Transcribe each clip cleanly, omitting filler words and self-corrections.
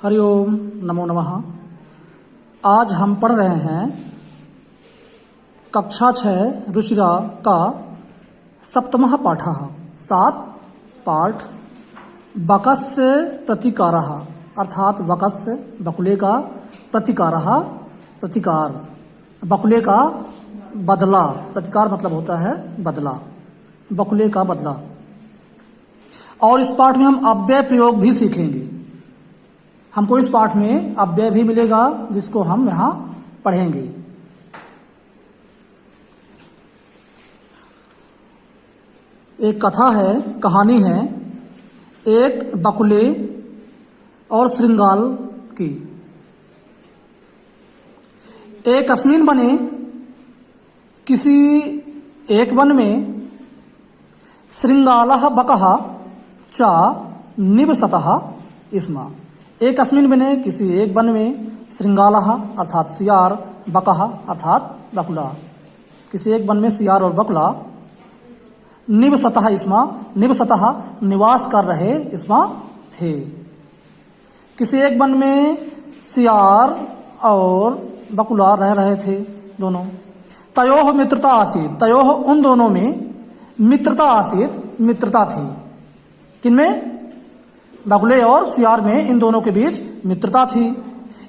हरिओम नमो नमः। आज हम पढ़ रहे हैं कक्षा 6 रुचिरा का सप्तमः पाठः 7 पाठ बकस्य प्रतिकारः अर्थात बकस्य बकुले का प्रतिकारः प्रतिकार बकुले का बदला। प्रतिकार मतलब होता है बदला, बकुले का बदला। और इस पाठ में हम अव्यय प्रयोग भी सीखेंगे। हमको इस पाठ में अव्यय भी मिलेगा जिसको हम यहाँ पढ़ेंगे। एक कथा है, कहानी है एक बकुले और श्रृंगाल की। एक अस्मिन बने किसी एक वन में श्रृंगालः बकः च निवसतः स्म। एक अस्मिन बने किसी एक वन में श्रृंगालः अर्थात सियार, बकः अर्थात बकुला, किसी एक वन में सियार और बकुला निवसतः स्म, निवसतः निवास कर रहे स्म थे। किसी एक वन में सियार और बकुला रह रहे थे दोनों। तयोः मित्रता आसीत्, तयोः उन दोनों में मित्रता आसीत्, मित्रता थी। किनमें? बकुले और सियार में, इन दोनों के बीच मित्रता थी।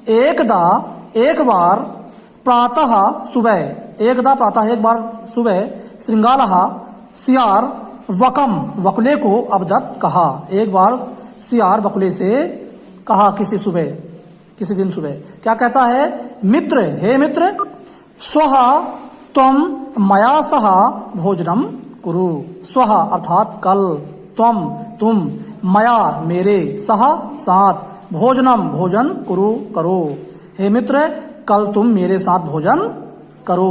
एकदा एक बार प्रातः सुबह, एकदा प्रातः एक बार सुबह श्रृंगालः सियार वकम बकुले को अवदत् कहा। एक बार सियार बकुले से कहा किसी सुबह, किसी दिन सुबह क्या कहता है? मित्र, हे मित्र, स्वः त्वं मया सह भोजनम कुरु। स्वः अर्थात कल, त्वं तुम, मया मेरे, सह साथ, भोजनम भोजन कुरु करो। हे मित्र, कल तुम मेरे साथ भोजन करो।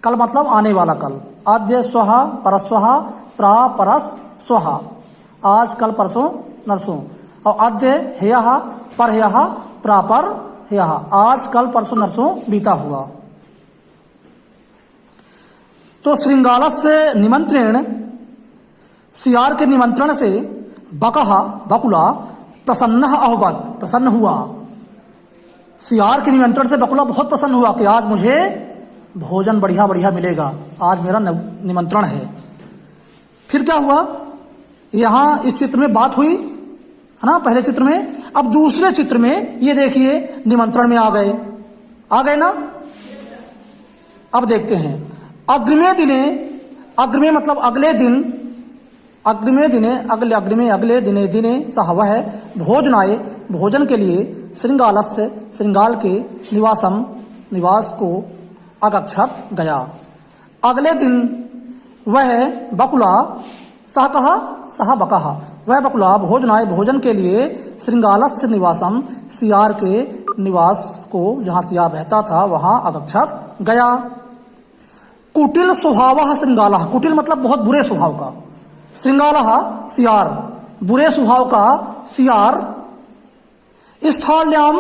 कल मतलब आने वाला कल। आद्य स्वः परस्वः प्रा परस स्वः, आज कल परसों नरसों। और आद्य हेयः परह्यः प्रापर हेयः, आज कल परसों नरसों बीता हुआ। तो श्रृंगालस्य निमंत्रण, सियार के निमंत्रण से बकः बकुला प्रसन्नः अभवत्, प्रसन्न हुआ। सियार के निमंत्रण से बकुला बहुत प्रसन्न हुआ कि आज मुझे भोजन बढ़िया बढ़िया मिलेगा, आज मेरा निमंत्रण है। फिर क्या हुआ? यहां इस चित्र में बात हुई है ना, पहले चित्र में। अब दूसरे चित्र में ये देखिए निमंत्रण में आ गए ना। अब देखते हैं अग्रिमे दिने, अग्रिमे मतलब अगले दिन, अग्रिमे दिने अग्रिमे अगले दिने दिने सह वह भोजनाय भोजन के लिए श्रृंगालस्य श्रृंगाल के निवासम निवास को अगच्छत गया। अगले दिन वह बकुला सह कहा सह बकः, वह बकुला भोजनाय भोजन के लिए श्रृंगालस्य निवासम सियार के निवास को, जहां सियार रहता था वहां अगच्छत गया। कुटिल स्वभावः श्रृंगालः, कुटिल मतलब बहुत बुरे स्वभाव का, श्रृंगालः सियार, बुरे स्वभाव का सियार। स्थाल्याम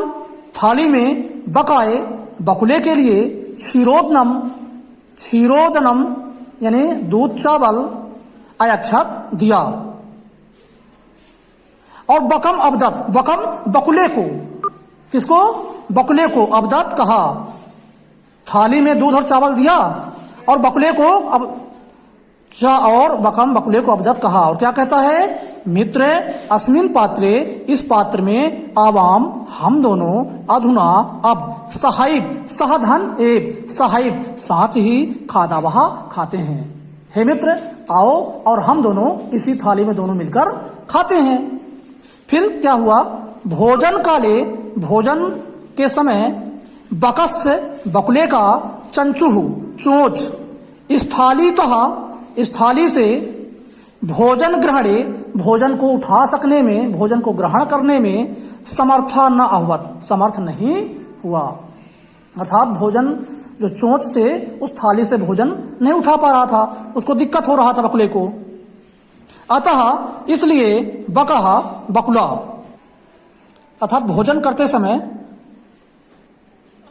थाली में बकाए बकुले के लिए क्षीरोदनम, क्षीरोदनम यानी दूध चावल अयक्षत दिया। और बकम अवदत्, बकम बकुले को, किसको? बकुले को अवदत् कहा। थाली में दूध और चावल दिया और बकुले को अब और बकम बकुले को अवदत् कहा। और क्या कहता है? मित्र अस्मिन पात्रे, इस पात्र में आवाम हम दोनों, अधुना अब, सहैव सहधन एव सहैव साथ ही खादावहा खाते हैं। हे मित्र आओ और हम दोनों इसी थाली में दोनों मिलकर खाते हैं। फिर क्या हुआ? भोजन काले, भोजन के समय बकस्य बकुले का चंचुः चोंच स्थालीतः, इस थाली से भोजन ग्रहणे, भोजन को उठा सकने में, भोजन को ग्रहण करने में समर्था न अभवत्, समर्थ नहीं हुआ। अर्थात भोजन जो चोंच से उस थाली से भोजन नहीं उठा पा रहा था, उसको दिक्कत हो रहा था बकुले को। अतः इसलिए बकः बकुला, अर्थात भोजन करते समय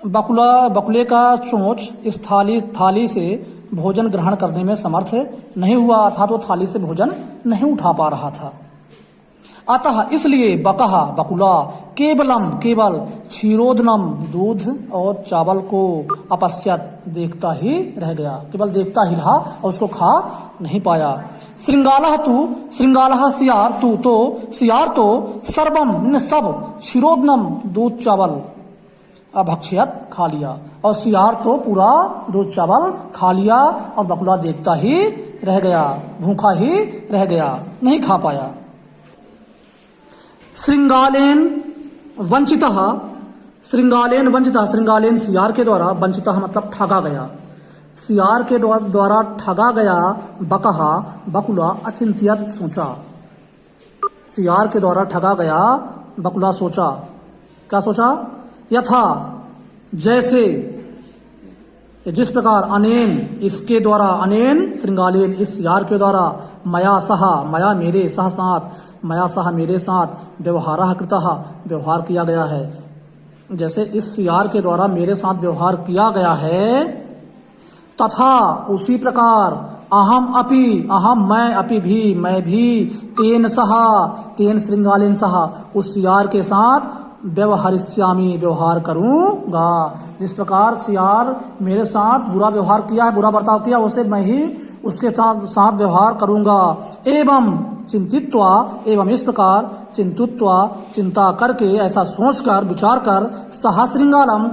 बकुले का चोंच इस थाली से भोजन ग्रहण करने में समर्थ नहीं हुआ, अर्थात वो थाली से भोजन नहीं उठा पा रहा था। अतः इसलिए बकहा बकुला केवलम केवल क्षीरोदनम दूध और चावल को अपश्यत देखता ही रह गया, केवल देखता ही रहा और उसको खा नहीं पाया। श्रृंगालः सियार तो सर्वम सब क्षीरोदनम दूध चावल अभक्ष्यत खा लिया, और सियार तो पूरा दूध चावल खा लिया और बकुला देखता ही रह गया, भूखा ही रह गया, नहीं खा पाया। श्रृंगालेन वंचितः श्रृंगालेन सियार के द्वारा, वंचितः मतलब ठगा गया, सियार के द्वारा ठगा गया बकहा बकुला अचिंत्यत सोचा, सियार के द्वारा ठगा गया बकुला सोचा, क्या सोचा? यथा जैसे, जिस प्रकार, अनेन इसके द्वारा, अनेन श्रृंगालेन इस सियार के द्वारा, मया सहा मया मेरे, सह साथ, मया सह मेरे साथ, व्यवहारः कृतः व्यवहार किया गया है, जैसे इस सियार के द्वारा मेरे साथ व्यवहार किया गया है, तथा उसी प्रकार अहम मैं अपि भी, मैं भी तेन सहा, तेन श्रृंगालेन सहा उस सियार के साथ व्यवहारिष्यामि व्यवहार करूंगा। जिस प्रकार सियार मेरे साथ बुरा व्यवहार किया है, बुरा बर्ताव किया, उसे मैं ही उसके साथ व्यवहार करूंगा। एवं चिंतित्वा, एवं इस प्रकार चिंतित्वा चिंता करके, ऐसा सोचकर विचार कर, सह श्रृंगालम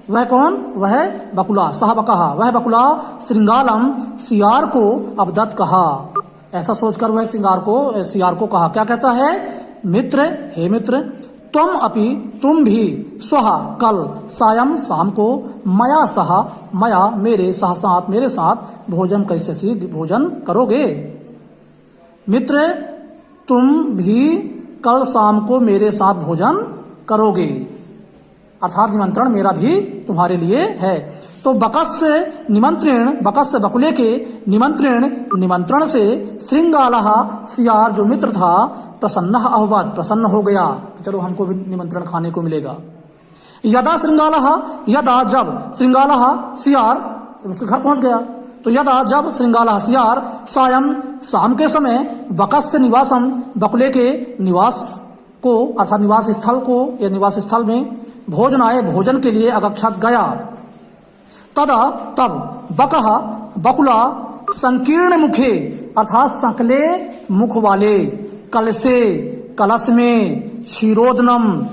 वह कौन? वह बकुला, सह बकहा वह बकुला, श्रृंगालम सियार को अवदत कहा, ऐसा सोचकर वह सियार को कहा, क्या कहता है? मित्र, हे मित्र, तुम भी स्वः कल सायं शाम को, मया सह मया मेरे साथ मेरे साथ भोजन कैसे भोजन करोगे। मित्र, तुम भी कल शाम को मेरे साथ भोजन करोगे, अर्थात निमंत्रण मेरा भी तुम्हारे लिए है। तो बकस्य बकुले के निमंत्रण से श्रृंगालः सियार जो मित्र था, प्रसन्न हो गया, चलो हमको भी निमंत्रण खाने को मिलेगा। यदा जब श्रृंगालः सियार उसके घर पहुंच गया, तो यदा जब श्रृंगालः सियार सायं शाम के समय बकस्य निवासम बकुले के निवास को, अर्थात निवास स्थल को या निवास स्थल में भोजन के लिए अगच्छत गया, तब बकुला संकीर्ण मुखे, अर्थात संकले मुख वाले कलश में क्षीरोदनम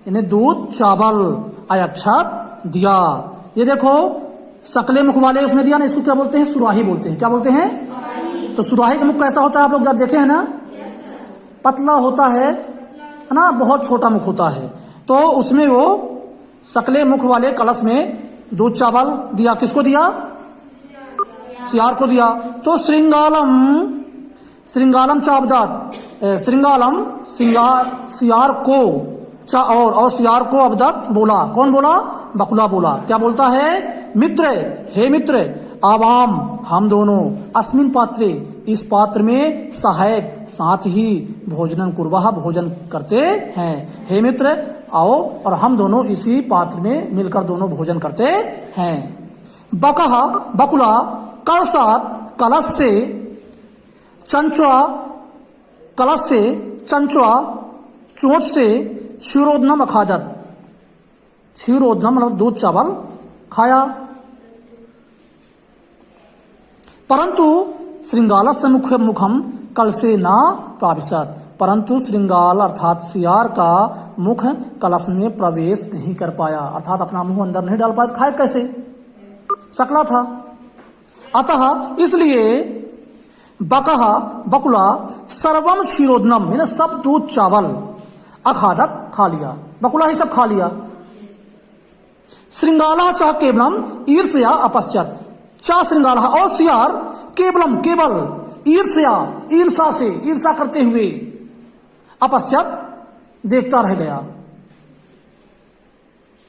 इन्हें दूध चावल अयक्षत दिया। ये देखो सकले मुख वाले उसमें दिया ना, इसको क्या बोलते हैं? सुराही बोलते हैं। क्या बोलते हैं? तो सुराही का मुख कैसा होता है? आप लोग जब देखे हैं ना, पतला होता है ना, बहुत छोटा मुख होता है। तो उसमें वो सकले मुख वाले कलश में दूध चावल दिया। किसको दिया? सियार को दिया। तो श्रृंगालम चावदात, श्रृंगालम सियार को और सियार को अवदत्त बोला। कौन बोला? बकुला बोला। क्या बोलता है? मित्र, हे मित्र, आवाम हम दोनों, अस्मिन पात्रे इस पात्र में सहायक साथ ही भोजनम कुर्वाह भोजन करते हैं। हे मित्र आओ और हम दोनों इसी पात्र में मिलकर दोनों भोजन करते हैं। बकहा बकुला कलश से चंचुआ चोट से क्षीरोदनम अखादत, क्षीरोदनम मतलब दूध चावल खाया। परंतु श्रृंगालस्य मुखम कल से ना प्राविशत, परंतु श्रृंगाल अर्थात सियार का मुख कलश में प्रवेश नहीं कर पाया, अर्थात अपना मुंह अंदर नहीं डाल पाया। तो खाए कैसे? सकला था। अतः इसलिए बकुला सर्वम क्षीरोदनम, मैंने सब दूध चावल अखादत खा लिया, बकुला ही सब खा लिया। श्रृंगाला चाह केवलम ईर्ष्या अपश्चात, चाह श्रृंगाला और सियार केवलम केवल ईर्षा से ईर्षा करते हुए अपश्चात देखता रह गया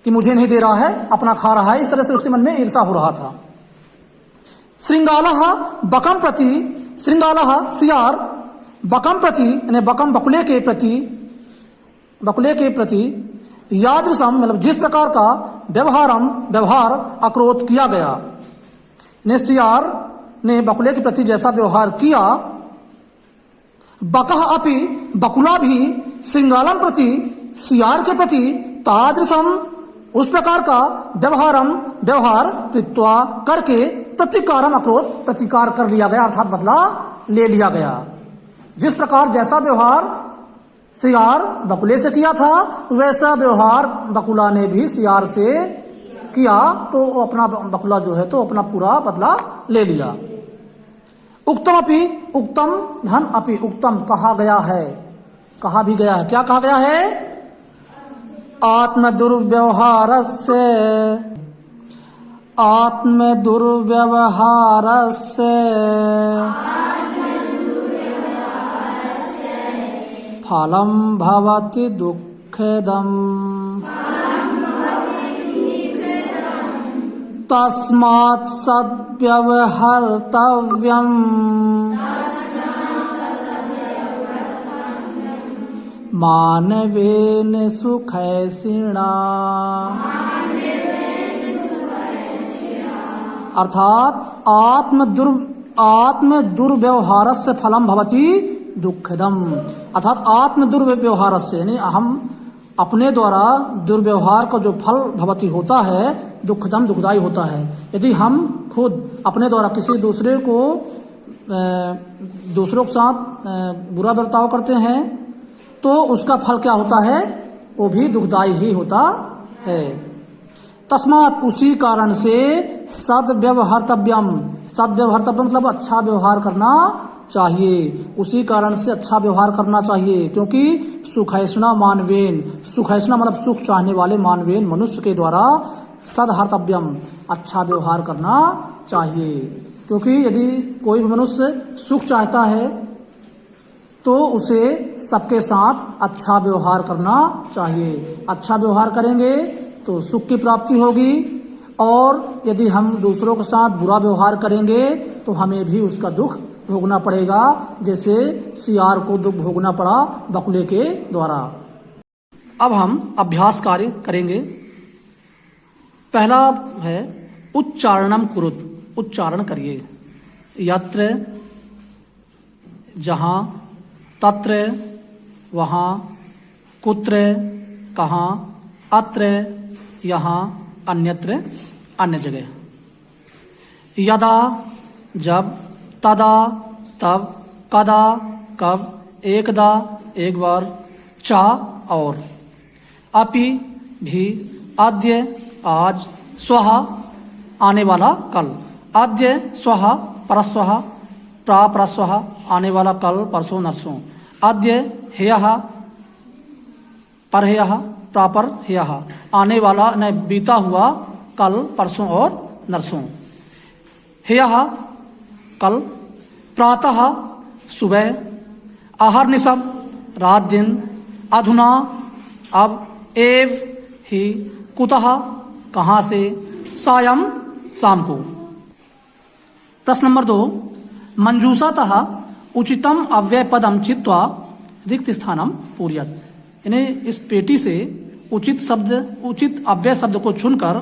कि मुझे नहीं दे रहा है, अपना खा रहा है। इस तरह से उसके मन में ईर्षा हो रहा था। श्रृंगालः बकम प्रति, श्रृंगालः सियार बकम प्रति यानी बकम बकुले के प्रति यादृशम मतलब जिस प्रकार का व्यवहार अक्रोध किया गया, ने सियार ने बकुले के प्रति जैसा व्यवहार किया, बकः अपि बकुला भी श्रृंगालं प्रति सियार के प्रति तादृशम उस प्रकार का व्यवहार कृत्वा करके प्रतिकारम अक्रोध प्रतिकार कर लिया गया अर्थात बदला ले लिया गया। जिस प्रकार जैसा व्यवहार सियार बकुले से किया था वैसा व्यवहार बकुला ने भी सियार से किया, तो अपना बकुला जो है तो अपना पूरा बदला ले लिया। उक्तम अपि उक्तम धन अपि उक्तम कहा गया है, कहा भी गया है। क्या कहा गया है? आत्म दुर्व्यवहारस्य फलं भवति दुःखदम् तस्मात् सद्व्यवहर्तव्यम् मानवेन सुखैषिणा। अर्थात आत्म दुर्व्यवहारस्य फलम भवति दुःखदम। अर्थात आत्म दुर्व्यवहारस्य यानी हम अपने द्वारा दुर्व्यवहार का जो फल भवति होता है दुःखदम दुखदायी होता है। यदि हम खुद अपने द्वारा किसी दूसरों के साथ बुरा बर्ताव करते हैं तो उसका फल क्या होता है? वो भी दुखदायी ही होता है। तस्मात् उसी कारण से सद्व्यवहर्तव्यम, सद्व्यवहर्तव्यम मतलब अच्छा व्यवहार करना चाहिए। उसी कारण से अच्छा व्यवहार करना चाहिए क्योंकि सुखैषणा मानवेन, सुखैषणा मतलब सुख चाहने वाले मानवेन मनुष्य के द्वारा सद्हर्तव्यम अच्छा व्यवहार करना चाहिए। क्योंकि यदि कोई भी मनुष्य सुख चाहता है तो उसे सबके साथ अच्छा व्यवहार करना चाहिए। अच्छा व्यवहार करेंगे तो सुख की प्राप्ति होगी, और यदि हम दूसरों के साथ बुरा व्यवहार करेंगे तो हमें भी उसका दुख भोगना पड़ेगा, जैसे सियार को दुख भोगना पड़ा बकुले के द्वारा। अब हम अभ्यास कार्य करेंगे। पहला है उच्चारणम कुरुत, उच्चारण करिए। यत्र जहाँ, तत्र वहाँ, कुत्र कहाँ, अत्र यहाँ, अन्यत्र अन्य जगह। यदा जब, तदा तब, कदा कब, एकदा एक बार, चा और, अपि भी, अद्य आज, स्वः आने वाला कल, अद्य स्वः परस्वः प्रापरस्वः आने वाला कल परसों नरसों, अद्य ह्यः परह्यः प्रापर ह्यः आने वाला न बीता हुआ कल परसों और नरसों, ह्यः कल, प्रातः सुबह, अहर्निशम रात दिन, अधुना अब, एव ही, कुतः कहाँ से, सायं शाम को। प्रश्न नंबर 2, मंजूषातः उचितम अव्यय पदम चित्वा रिक्त स्थानम पूर्यत। यानी इस पेटी से उचित अव्यय शब्द को चुनकर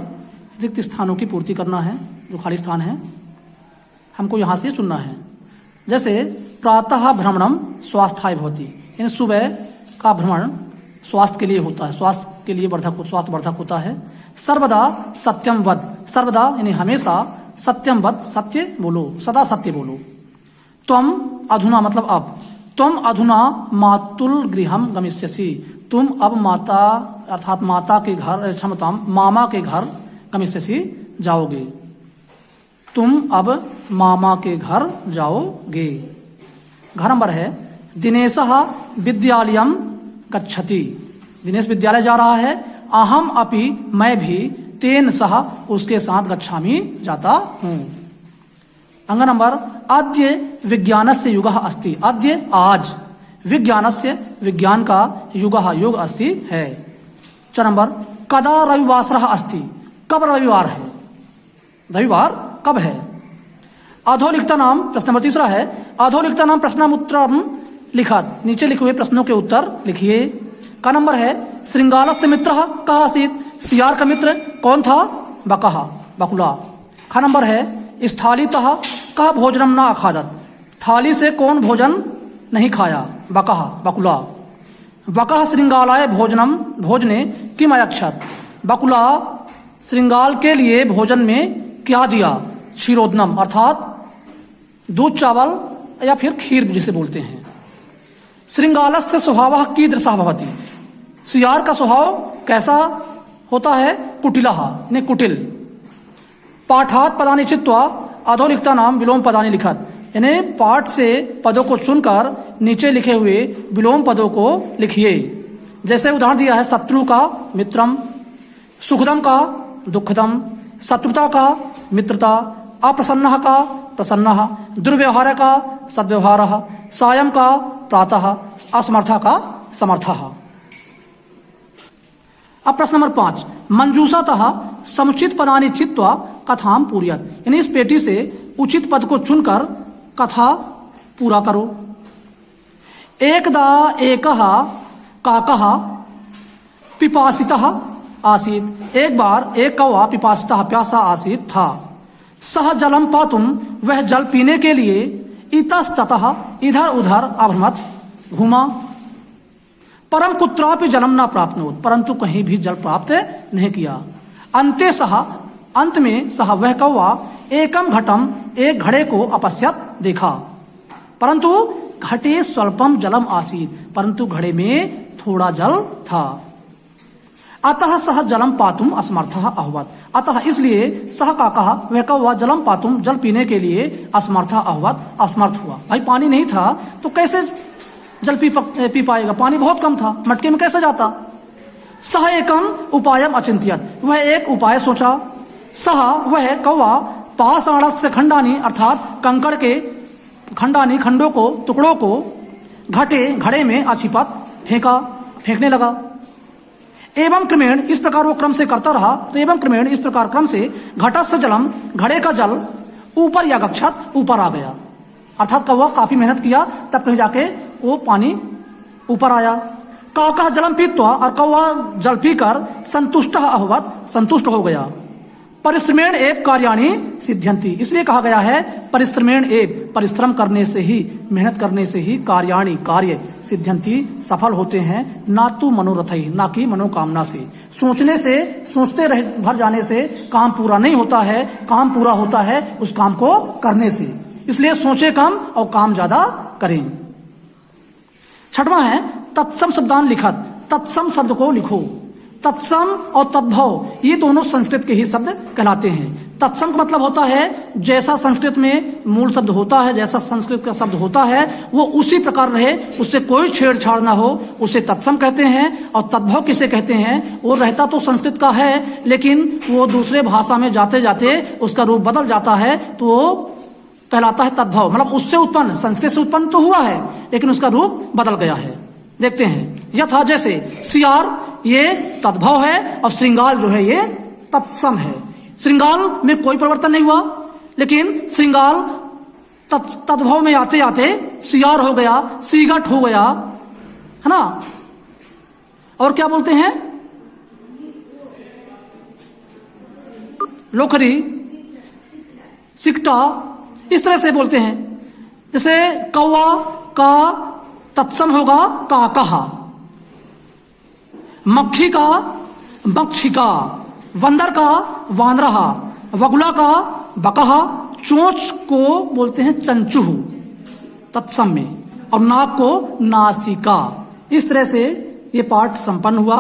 रिक्त स्थानों की पूर्ति करना है, जो खाली स्थान है हमको यहाँ से चुनना है। जैसे प्रातः भ्रमणम स्वास्थ्याय भवति, यानी सुबह का भ्रमण स्वास्थ्य के लिए होता है, स्वास्थ्य के लिए स्वास्थ्य वर्धक होता है। सर्वदा सत्यम वद, सर्वदा यानी हमेशा, सत्यम वद सत्य बोलो, सदा सत्य बोलो। त्वम अधुना मतलब अब, त्वम अधुना मातुल गृहम गमिष्यसि, तुम अब माता अर्थात माता के घर, क्षमताम मामा के घर, गमिष्यसि जाओगे, तुम अब मामा के घर जाओगे। घर नंबर है दिनेशः विद्यालयम गच्छति, दिनेश विद्यालय जा रहा है। अहम अपि मैं भी, तेन सह उसके साथ गच्छामि जाता हूँ। अंग नंबर अद्य विज्ञानस्य युगः अस्ति, अद्य आज, विज्ञानस्य विज्ञान का युगः योग अस्ति है। च नंबर कदा रविवासरः अस्ति, कब रविवार है, रविवार कब है। अधोलिखिता नाम प्रश्न नंबर 3 है, अधोलिखिता नाम प्रश्नोत्तरम लिखत, नीचे लिखे हुए प्रश्नों के उत्तर लिखिए। का नंबर है श्रृंगालस्य मित्रः कः आसीत्, सियार का मित्र कौन था, बकः बकुला। खा नंबर है स्थालीतः कः भोजनम न अखादत, थाली से कौन भोजन नहीं खाया। बकः बकुला। बकः श्रृंगालाय भोजनम भोजने किम अयक्षत। बकुला श्रृंगाल के लिए भोजन में क्या दिया। क्षीरोदनम अर्थात दूध चावल या फिर खीर जिसे बोलते हैं। श्रृंगालस्य स्वभावः कीदृशः भवति। सियार का स्वभाव कैसा होता है। कुटिलः यानी कुटिल। पाठात पदानि चित्वा अधोलिखिता नाम विलोम पदानि लिखत। यानी पाठ से पदों को चुनकर नीचे लिखे हुए विलोम पदों को लिखिए। जैसे उदाहरण दिया है शत्रु का मित्रम, सुखदम का दुखदम, शत्रुता का मित्रता, अप्रसन्न का प्रसन्न, दुर्व्यवहार का सद्व्यवहार, सायं का प्रातः, असमर्था का समर्थः। अब प्रश्न नंबर 5, मंजूषातः समुचित पदानि चित्वा कथाम पूर्यत। यानी इस पेटी से उचित पद को चुनकर कथा पूरा करो। एकदा एकः काकः पिपासितः आसीत्। एक बार एक कौवा पिपासितः प्यासा आसीत था। सह जलम पातुम वह जल पीने के लिए इतस्ततः इधर उधर अभ्रमत घूमा। परम कुत्रापि जलम न प्राप्नोत परंतु कहीं भी जल प्राप्त नहीं किया। अंते सह अंत में सह वह कौवा एकम घटम एक घड़े को अपश्यत देखा। परंतु घटे स्वल्पम जलम आसीत परंतु घड़े में थोड़ा जल था। अतः सह जलम पातुम असमर्थः अभवत्। अतः इसलिए सह काकः वह कौवा जलम पातुम जल पीने के लिए असमर्थः अभवत् असमर्थ हुआ। भाई पानी नहीं था तो कैसे जल पी पाएगा। पानी बहुत कम था, मटके में कैसे जाता। सह एकम उपायम अचिंत्यत वह एक उपाय सोचा। सह वह कौवा पाषाणस्य खंडानी अर्थात कंकड़ के खंडानी खंडों को टुकड़ों को घड़े में अछिपत फेंकने लगा। एवं क्रमेण इस प्रकार वो क्रम से करता रहा तो एवं क्रमेण इस प्रकार क्रम से घटस्य जलम घड़े का जल ऊपर या गच्छत ऊपर आ गया। अर्थात कौवा काफी मेहनत किया तब कहीं जाके वो पानी ऊपर आया। काकः जलम पीत्वा और कौवा जल पीकर संतुष्टः अभवत् संतुष्ट हो गया। परिश्रमेण एव कार्याणि सिद्ध्यन्ति इसलिए कहा गया है परिश्रमेण एव परिश्रम करने से ही मेहनत करने से ही कार्याणि कार्य सिद्ध्यन्ति सफल होते हैं। ना तो मनोरथई ना कि मनोकामना से। सोचने से सोचते रह भर जाने से काम पूरा नहीं होता है। काम पूरा होता है उस काम को करने से। इसलिए सोचे कम और काम ज्यादा करें। छठवां है तत्सम शब्दान लिखत। तत्सम शब्द को लिखो। तत्सम और तद्भव ये दोनों संस्कृत के ही शब्द कहलाते हैं। तत्सम का मतलब होता है जैसा संस्कृत में मूल शब्द होता है, जैसा संस्कृत का शब्द होता है वो उसी प्रकार रहे, उससे कोई छेड़छाड़ ना हो, उसे तत्सम कहते हैं। और तद्भव किसे कहते हैं, वो रहता तो संस्कृत का है लेकिन वो दूसरे भाषा में जाते जाते उसका रूप बदल जाता है तो वो कहलाता है तद्भव। मतलब उससे उत्पन्न, संस्कृत से उत्पन्न तो हुआ है लेकिन उसका रूप बदल गया है। देखते हैं यथा जैसे सियार ये तद्भव है और श्रृंगाल जो है ये तत्सम है। श्रृंगाल में कोई परिवर्तन नहीं हुआ लेकिन श्रृंगाल तद्भव में आते आते सियार हो गया, सीगट हो गया, है ना। और क्या बोलते हैं, लोखरी, सिकटा, इस तरह से बोलते हैं। जैसे कौवा का तत्सम होगा काकः, मक्खी का मक्षिका, बंदर का वानरः, बगुला का बकः, चोंच को बोलते हैं चंचुह तत्सम में, और नाक को नासिका। इस तरह से ये पाठ संपन्न हुआ।